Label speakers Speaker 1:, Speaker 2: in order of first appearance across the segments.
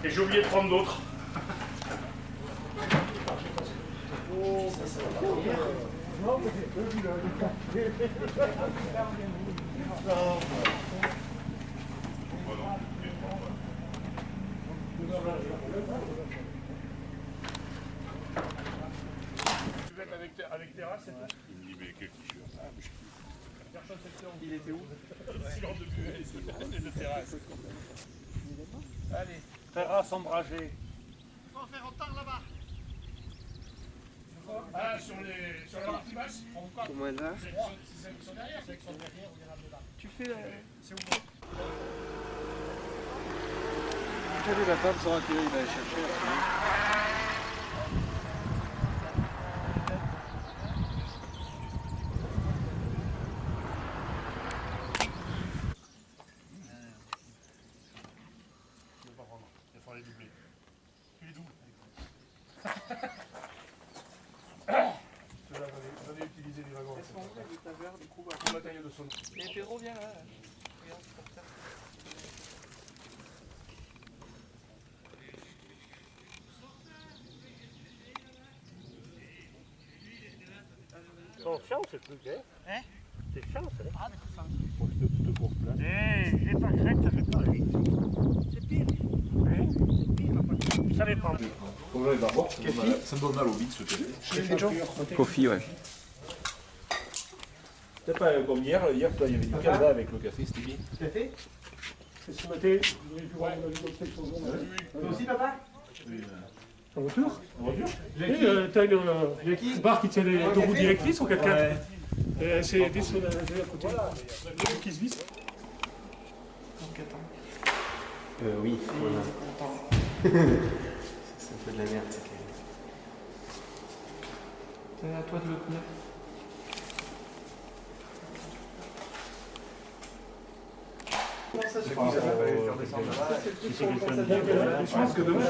Speaker 1: Et j'ai oublié de prendre d'autres. Avec terrasse, c'est tout. Il était où? Silence de buée, c'est de terrasse. Allez, terrasse ombragée.
Speaker 2: Il faut en faire autant là-bas.
Speaker 1: Ah, sur la partie basse?
Speaker 3: Comment elle va?
Speaker 1: C'est celles qui sont derrière, celles qui sont derrière, on ira dedans.
Speaker 3: Tu fais
Speaker 1: C'est où?
Speaker 3: la femme sera qu'il va aller chercher après.
Speaker 1: Il faut les doubler. Tu les doubles. Ceux-là, j'en ai utilisé des wagons.
Speaker 3: Est-ce qu'on ouvre le taveur du coup?
Speaker 1: Pour matériel de son.
Speaker 3: Et Pedro, viens là. Regarde, c'est pour ça.
Speaker 1: C'est chiant ce truc, hein? C'est chiant, ça.
Speaker 2: Ah, mais c'est ça.
Speaker 1: Je te cours plein.
Speaker 2: Eh, j'ai pas crainte, ça fait pas vite. C'est pire. C'est pire, ça dépend.
Speaker 4: Ça me donne mal au bide ce thé.
Speaker 3: Kofi, ouais.
Speaker 4: Peut-être pas comme hier, il y avait du Canada avec le café, c'était bien.
Speaker 2: Café?
Speaker 1: C'est ce matin, vous avez pu voir mon avis d'obsession.
Speaker 2: Toi aussi, papa?
Speaker 1: En voiture? En voiture? Oui, t'as une barre qui tient les deux roues directrices ou 4x4. C'est 10 sur la côté. Qui se visse.
Speaker 3: Oui, voilà. C'est un peu de la merde, c'est clair. C'est à toi de le tenir.
Speaker 1: Je pense que demain,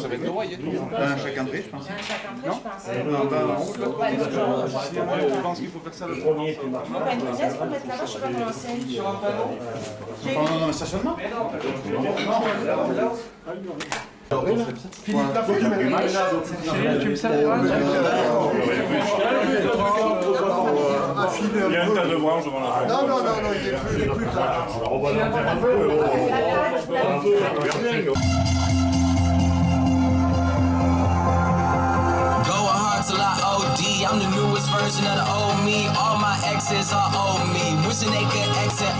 Speaker 4: Ça va être droit, il y a
Speaker 5: Un chaque entrée, je pense.
Speaker 4: Je pense qu'il faut faire ça le premier.
Speaker 6: Faut pas une pièce pour mettre là-bas, je sais pas comment c'est.
Speaker 5: Pendant un stationnement?
Speaker 1: Philippe Lafont,
Speaker 3: Tu me sais
Speaker 4: Il y a un tas de branches devant la
Speaker 5: Non, non, non, il est plus tard.
Speaker 7: Till I OD, I'm the newest version of the old me. All my exes are old me, wishing they could exit.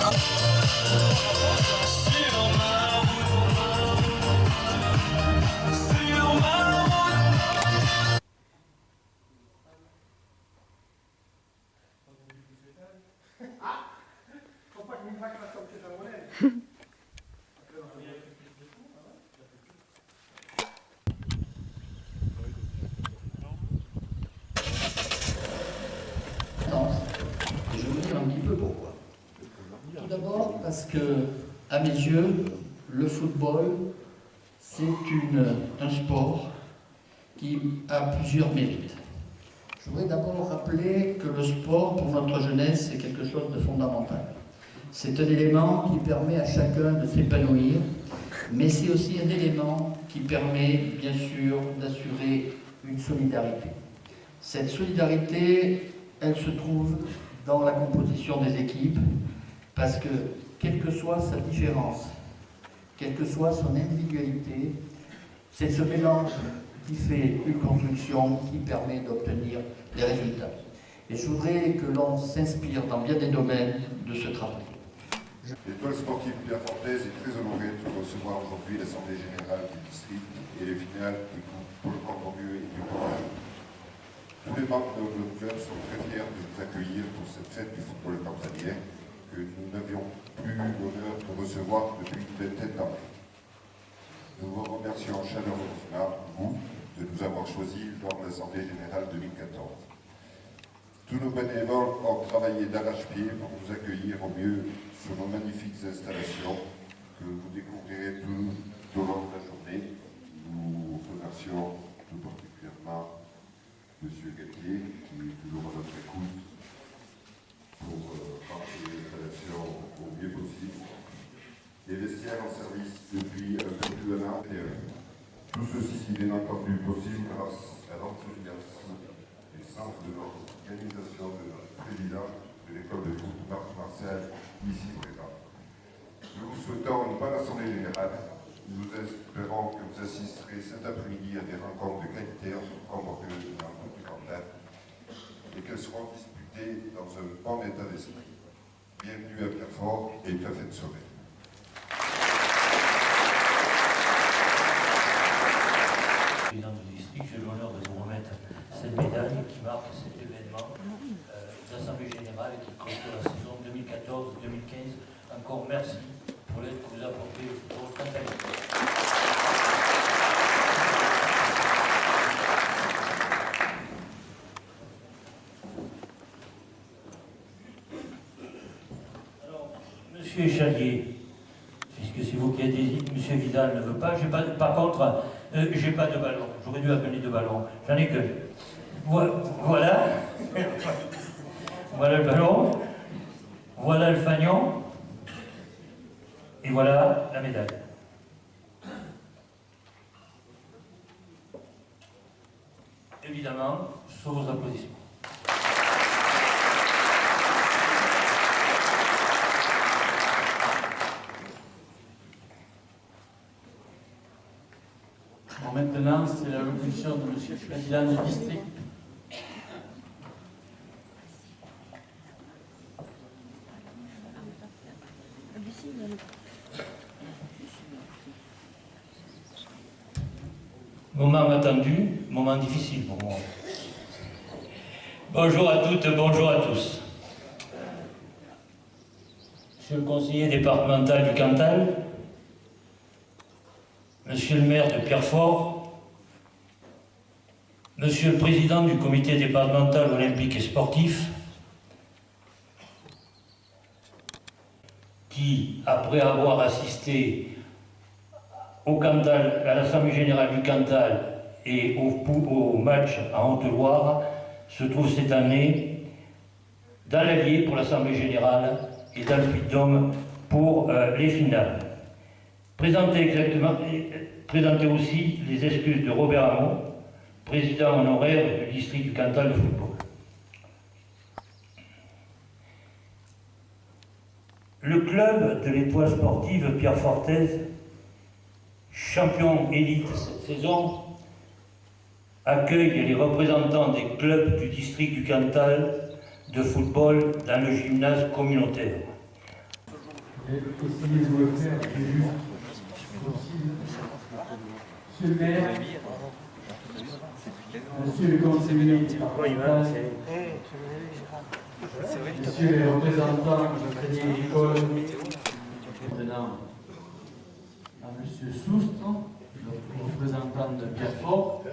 Speaker 8: Et je vais vous dire un petit peu pourquoi. Tout d'abord parce que, à mes yeux, le football, c'est un sport qui a plusieurs mérites. Je voudrais d'abord rappeler que le sport, pour notre jeunesse, c'est quelque chose de fondamental. C'est un élément qui permet à chacun de s'épanouir, mais c'est aussi un élément qui permet, bien sûr, d'assurer une solidarité. Cette solidarité, elle se trouve dans la composition des équipes, parce que, quelle que soit sa différence, quelle que soit son individualité, c'est ce mélange qui fait une construction qui permet d'obtenir des résultats. Et je voudrais que l'on s'inspire dans bien des domaines de ce travail.
Speaker 9: L'étoile sportive Pierrefontaise est très honorée de recevoir aujourd'hui l'Assemblée Générale du district et les finales pour le Camborieux et du Camborieux. Tous les membres de notre club sont très fiers de nous accueillir pour cette fête du football canadien que nous n'avions plus l'honneur de recevoir depuis une vingtaine d'années. Nous vous remercions chaleureusement, vous, de nous avoir choisis lors de l'Assemblée Générale 2014. Tous nos bénévoles ont travaillé d'arrache-pied pour nous accueillir au mieux sur nos magnifiques installations que vous découvrirez tout au long de la journée. Nous remercions tout particulièrement M. Galtier, qui est toujours à notre écoute pour rendre les installations au mieux possible. les vestiaires en service depuis un peu plus d'un an. Tout ceci est bien entendu possible grâce à l'enthousiasme et sens de l'organisation de notre président de l'école de foot, Marc Marcel, ici présent. Nous vous souhaitons une bonne assemblée générale. Nous espérons que vous assisterez cet après-midi à des rencontres de qualité entre Camborieux et dans toute du Cantal et qu'elles seront disputées dans un bon état d'esprit. Bienvenue à Pierrefort et la fête soirée.
Speaker 10: Président du district, j'ai l'honneur de vous remettre cette médaille qui marque cet événement d'Assemblée Générale qui clôture la saison 2014-2015. Encore merci pour l'aide que vous apportez au football cantalien. Monsieur Chalier, puisque c'est vous qui avez dit, Monsieur Vidal ne veut pas, par contre, j'ai pas de ballon. J'aurais dû amener de ballon. J'en ai que. Voilà. Voilà le ballon. Voilà le fanion. Et voilà la médaille. Évidemment, sous vos applaudissements.
Speaker 8: Bon, maintenant, c'est la locution de Monsieur le Président du district.
Speaker 10: Moment attendu, moment difficile pour moi. Bonjour à toutes, bonjour à tous. Monsieur le conseiller départemental du Cantal, Monsieur le maire de Pierrefort, Monsieur le président du comité départemental olympique et sportif, qui, après avoir assisté au Cantal, à l'Assemblée générale du Cantal et au match en Haute-Loire, se trouve cette année dans l'Allier pour l'Assemblée générale et dans le Puy-de-Dôme pour les finales. Présenter aussi les excuses de Robert Hamon, président honoraire du district du Cantal de football. Le club de l'Étoile sportive Pierrefortaise, champion élite cette saison, accueille les représentants des clubs du district du Cantal de football dans le gymnase communautaire.
Speaker 8: Essayez de le faire le plus juste possible. Monsieur le maire, Monsieur le conseiller départemental, Messieurs les représentants de l'école, maintenant à Monsieur Soustre, le représentant de Pierrefort,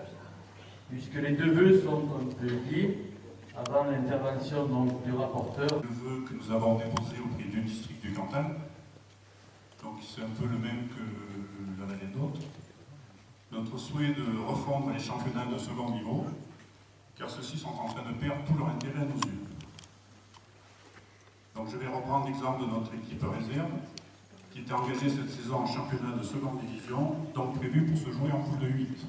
Speaker 8: puisque les deux vœux sont, comme je le dis, avant l'intervention du rapporteur.
Speaker 4: Le vœu que nous avons déposé auprès du district du Cantal, donc c'est un peu le même que la vallée d'Hôte. Notre souhait de refondre les championnats de second niveau, car ceux-ci sont en train de perdre tout leur intérêt à nos yeux. Donc je vais reprendre l'exemple de notre équipe réserve, qui était engagée cette saison en championnat de seconde division, donc prévu pour se jouer en poule de 8.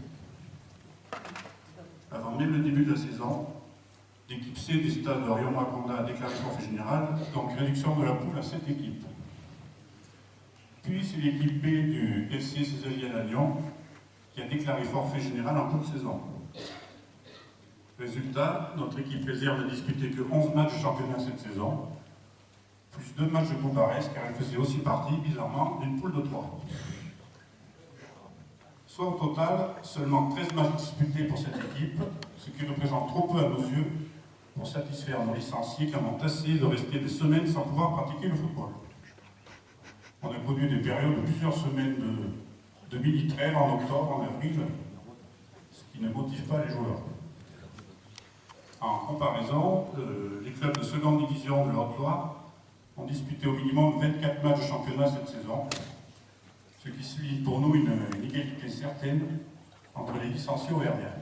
Speaker 4: Avant même le début de la saison, l'équipe C du stade Orion-Maconda a déclaré forfait général, donc réduction de la poule à 7 équipes. Puis c'est l'équipe B du FC Césarien à Lyon qui a déclaré forfait général en toute saison. Résultat, notre équipe réserve n'a disputé que 11 matchs de championnat cette saison, plus 2 matchs de Coupe Barès, car elle faisait aussi partie, bizarrement, d'une poule de 3. Soit au total, seulement 13 matchs disputés pour cette équipe, ce qui représente trop peu à nos yeux pour satisfaire nos licenciés qui en ont assez de rester des semaines sans pouvoir pratiquer le football. On a connu des périodes de plusieurs semaines de mini-trêve en octobre, en avril, ce qui ne motive pas les joueurs. En comparaison, les clubs de seconde division de la Haute-Loire ont disputé au minimum 24 matchs de championnat cette saison, ce qui suit pour nous une égalité certaine entre les licenciés auvergnats.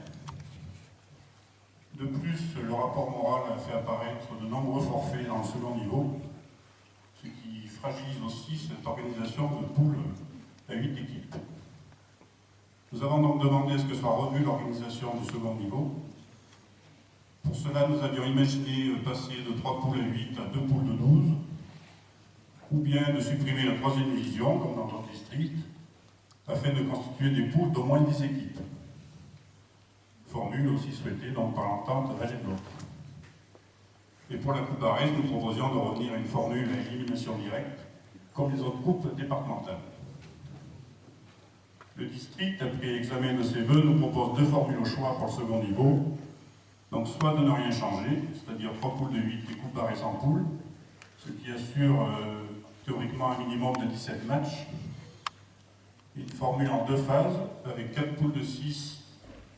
Speaker 4: De plus, le rapport moral a fait apparaître de nombreux forfaits dans le second niveau, ce qui fragilise aussi cette organisation de poule à 8 équipes. Nous avons donc demandé à ce que soit revue l'organisation du second niveau. Pour cela, nous avions imaginé passer de 3 poules à 8 à 2 poules de 12, ou bien de supprimer la 3e division, comme dans d'autres districts, afin de constituer des poules d'au moins 10 équipes. Formule aussi souhaitée donc par l'entente Valais-Bloc. Et pour la Coupe Barès, nous proposions de revenir à une formule à élimination directe, comme les autres coupes départementales. Le district, après examen de ses vœux, nous propose 2 formules au choix pour le second niveau. Donc soit de ne rien changer, c'est-à-dire 3 poules de 8 et Coupe Barès en poule, ce qui assure théoriquement un minimum de 17 matchs. Une formule en 2 phases, avec 4 poules de 6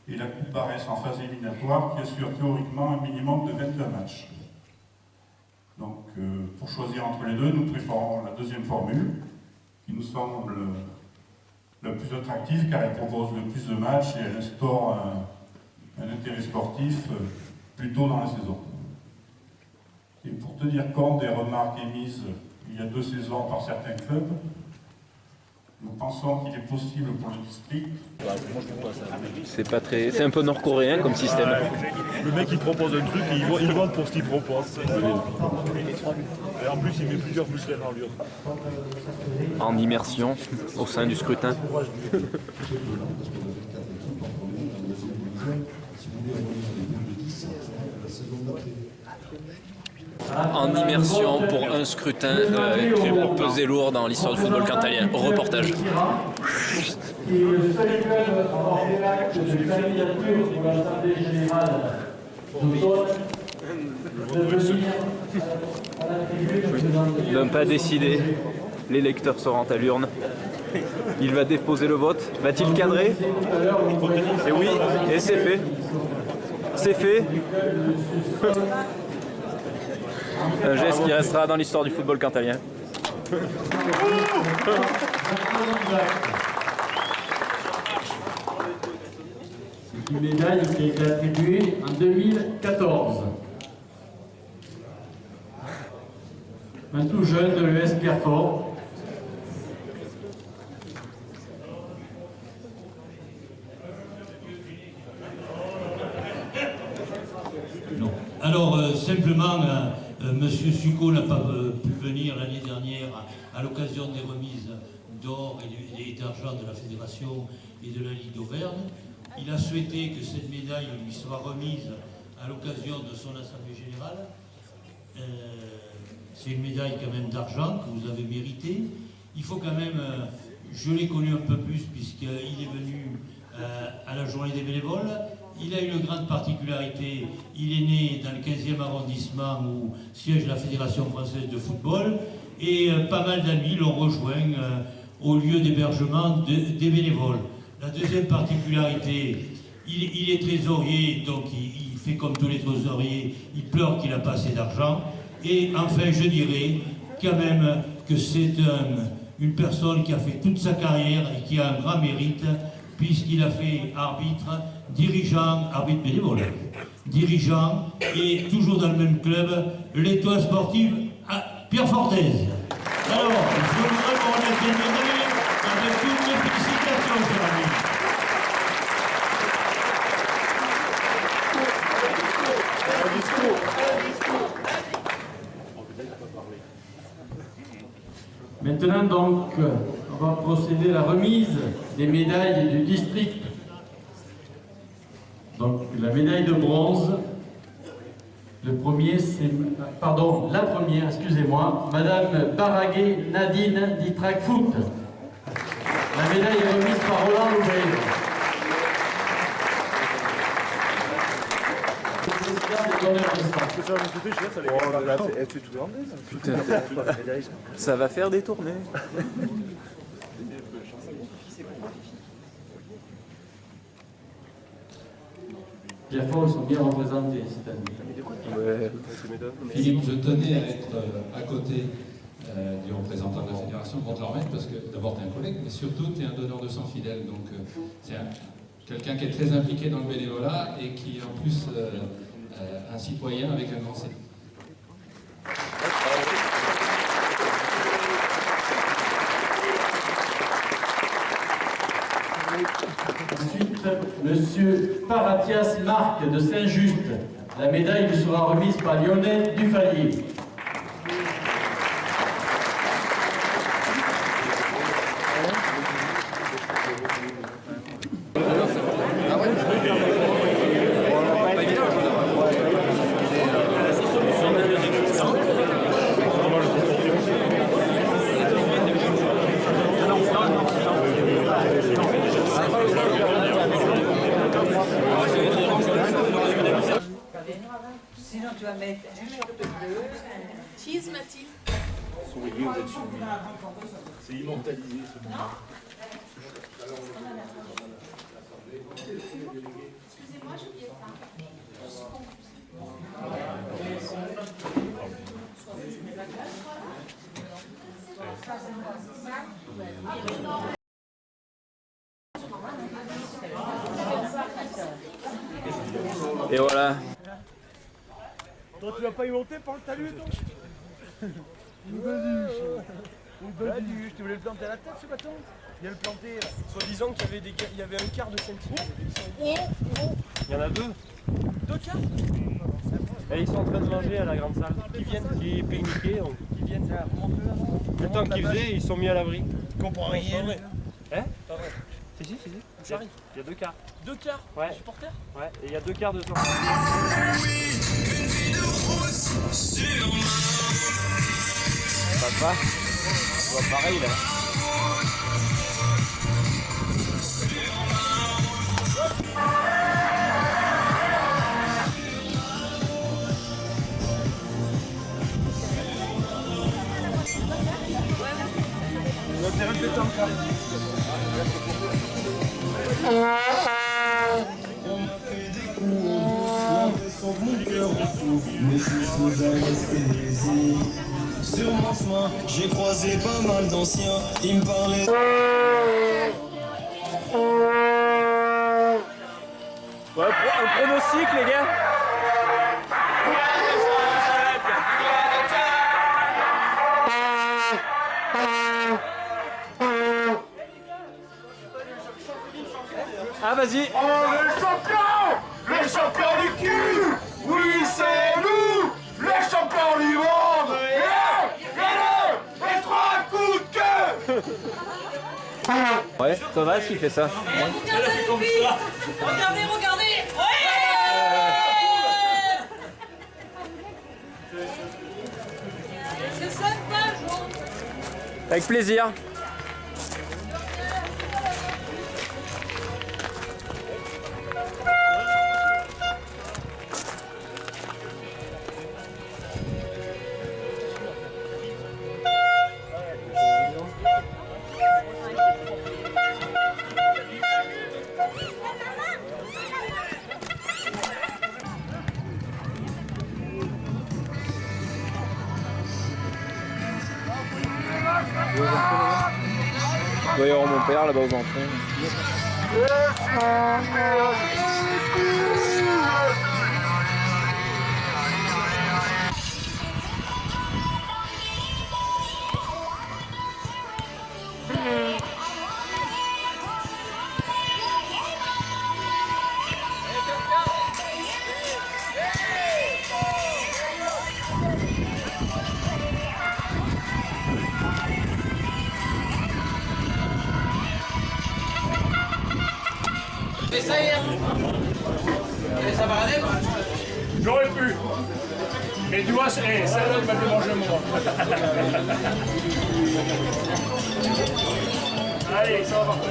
Speaker 4: et la Coupe Barès en phase éliminatoire, qui assure théoriquement un minimum de 22 matchs. Donc, pour choisir entre les deux, nous préférons la 2e formule, qui nous semble la plus attractive, car elle propose le plus de matchs et elle instaure un intérêt sportif plus tôt dans la saison. Et pour tenir compte des remarques émises il y a 2 saisons par certains clubs, nous pensons qu'il est possible pour le district.
Speaker 3: C'est pas très, c'est un peu nord-coréen comme système.
Speaker 11: Le mec il propose un truc et il vend pour ce qu'il propose. Et en plus il met plusieurs muscles en lui.
Speaker 3: En immersion au sein du scrutin. En immersion pour un scrutin qui va peser lourd dans l'histoire du football cantalien. Reportage.
Speaker 2: Et le seul club à avoir fait l'acte de candidature pour l'Assemblée générale d'automne de venir à la tribune.
Speaker 3: Même pas décidé. L'électeur se rend à l'urne. Il va déposer le vote. Va-t-il cadrer? Et oui, et c'est fait. C'est fait. Un geste qui restera dans l'histoire du football cantalien.
Speaker 2: C'est une médaille qui a été attribuée en 2014. Un tout jeune de l'ES Pierrefort.
Speaker 10: Alors, simplement, Monsieur Succo n'a pas pu venir l'année dernière à l'occasion des remises d'or et d'argent de la Fédération et de la Ligue d'Auvergne. Il a souhaité que cette médaille lui soit remise à l'occasion de son Assemblée Générale. C'est une médaille quand même d'argent que vous avez méritée. Il faut quand même, je l'ai connu un peu plus puisqu'il est venu à la journée des bénévoles. Il a une grande particularité, il est né dans le 15e arrondissement où siège la Fédération française de football et pas mal d'amis l'ont rejoint au lieu d'hébergement des bénévoles. La deuxième particularité, il est trésorier, donc il fait comme tous les trésoriers, il pleure qu'il n'a pas assez d'argent. Et enfin, je dirais quand même que c'est une personne qui a fait toute sa carrière et qui a un grand mérite puisqu'il a fait arbitre, dirigeant, arbitre bénévole, dirigeant et toujours dans le même club, l'Étoile sportive à Pierrefortez. Alors, je voudrais vous remettre une médaille avec toutes mes félicitations, cher ami.
Speaker 2: Maintenant donc, on va procéder à la remise des médailles du district. Donc la médaille de bronze, le premier c'est, pardon, la première, excusez-moi, Madame Baraguet Nadine d'Itrac Foot. La médaille est remise par Roland Louvet.
Speaker 3: Putain, ça va faire des tournées.
Speaker 2: Pierrefort, ils sont bien représentés cette année.
Speaker 3: Ouais.
Speaker 12: Philippe, je tenais à être à côté du représentant de la fédération pour te le remettre parce que d'abord tu es un collègue, mais surtout tu es un donneur de sang fidèle. Donc c'est quelqu'un qui est très impliqué dans le bénévolat et qui est en plus un citoyen avec un grand C.
Speaker 2: Ensuite, Monsieur Paratias Marc de Saint-Just. La médaille lui sera remise par Lionel Dufalier.
Speaker 6: Sinon, tu vas mettre un short bleu. Cheese, Mathilde.
Speaker 11: C'est immortalisé ce moment.
Speaker 6: Excusez-moi, je viens pas. Je suis
Speaker 3: Et voilà.
Speaker 11: Toi, tu vas pas y monter pour le talus, toi Baduche, tu voulais le planter à la tête, ce bâton? Viens le planter, soi-disant qu'il y avait un quart de centimètre. Il y en a deux. Deux quarts? Et ils sont en train de manger à la grande salle. Qui viennent, qui pique-niquaient, qui viennent. Le temps qu'ils faisaient, ils sont mis à l'abri. Je comprends rien. Hein? Pas vrai. Si. J'arrive. Il y a deux quarts. Deux quarts? Ouais. Supporters? Ouais, et il y a deux quarts de temps.
Speaker 3: Papa, je vois pareil là.
Speaker 13: Sur mon chemin, j'ai croisé pas mal d'anciens, ils me parlaient.
Speaker 3: Ouais, un pronostic les gars. Ah vas-y.
Speaker 13: Oh les champions du cul. Oui c'est nous, les champions du monde. Et trois coups de queue.
Speaker 3: Ouais, Thomas qui fait ça.
Speaker 6: Regardez les filles. Regardez. C'est sympa, Jean.
Speaker 3: Avec plaisir. Il doit y avoir mon père là-bas aux entrées.
Speaker 1: J'aurais pu. Mais tu vois, celle-là, il m'a fait manger moi. Allez, ça va partir.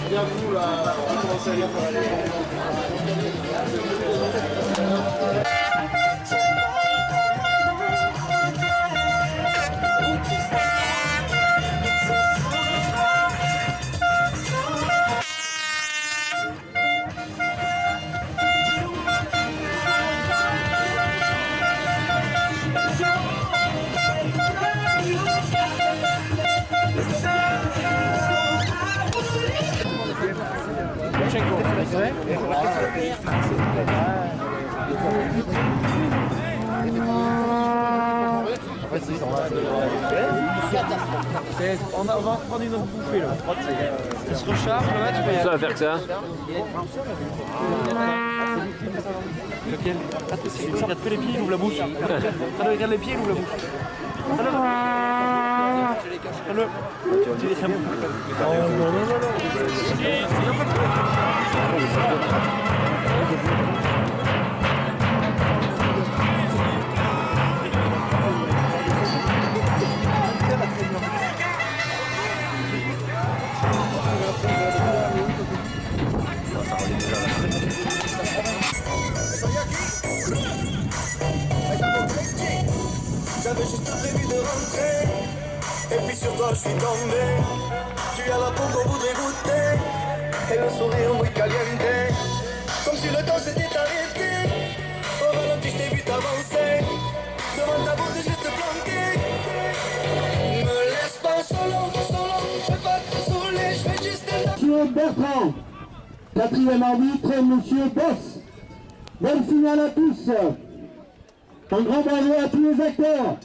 Speaker 1: Bien vous là, on commence à aller pour aller.
Speaker 11: On va prendre une autre bouffée là. Ça se recharge le match.
Speaker 3: Ça va faire que ça.
Speaker 11: Lequel? Regarde que les pieds, il ouvre la bouche. Regarde les pieds, il ouvre la bouche. Regarde-le. Tu les crèmes.
Speaker 13: J'avais juste prévu de rentrer, et puis sur toi je suis tombé. Tu as la peau qu'on voudrait goûter, et le sourire muy caliente. Comme si le temps s'était arrêté, au ralenti je t'ai vu t'avancer. Devant ta bouche juste planqué. Me laisse pas solo, je vais pas te saouler, je vais juste te...
Speaker 14: Monsieur Bertrand, quatrième arbitre, Monsieur Boss. Belle finale à tous. Un grand bravo à tous les acteurs.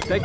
Speaker 3: Tac.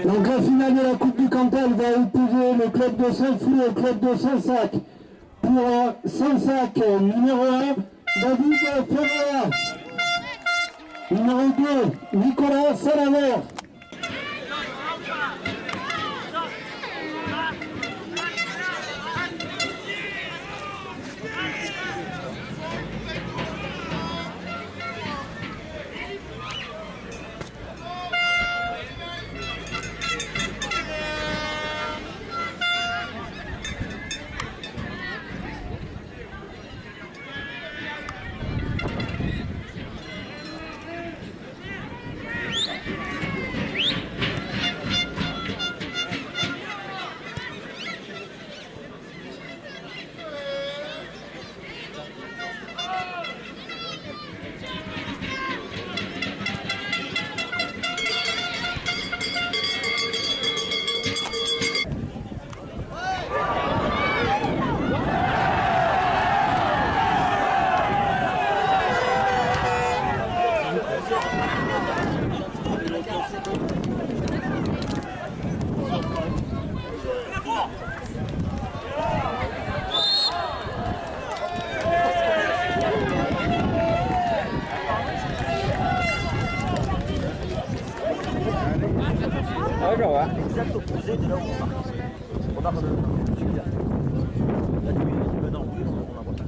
Speaker 3: Donc la finale de la Coupe du Cantal va opposer le club de Saint-Flou au club de Sansac. Pour Sansac, numéro 1, David Ferreira. Numéro 2, Nicolas Salaver.
Speaker 11: Exact opposé de là où on marque. On marque super. La nuit, maintenant, on en voit pas.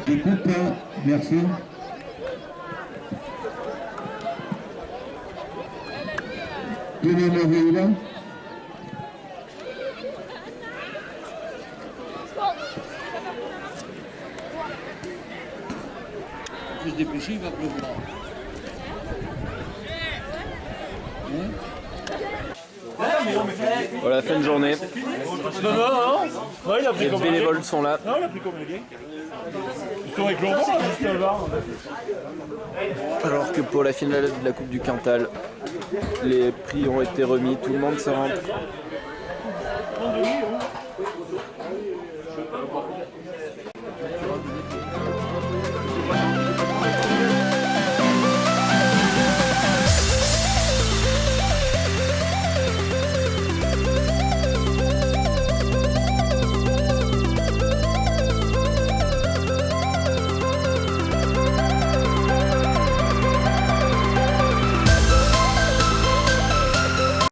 Speaker 3: des coupes, merci. Tenez le ville.
Speaker 2: Plus dépêché, il va pleuvoir.
Speaker 15: Voilà, fin de journée.
Speaker 11: Non. Ouais, il a pris
Speaker 15: Les
Speaker 11: comme un
Speaker 15: bénévoles
Speaker 11: gay.
Speaker 15: sont là.
Speaker 11: Non, il a pris comme un gay. Ils sont avec Londres, juste le bar.
Speaker 15: Alors que pour la finale de la Coupe du Cantal, les prix ont été remis, tout le monde se rend.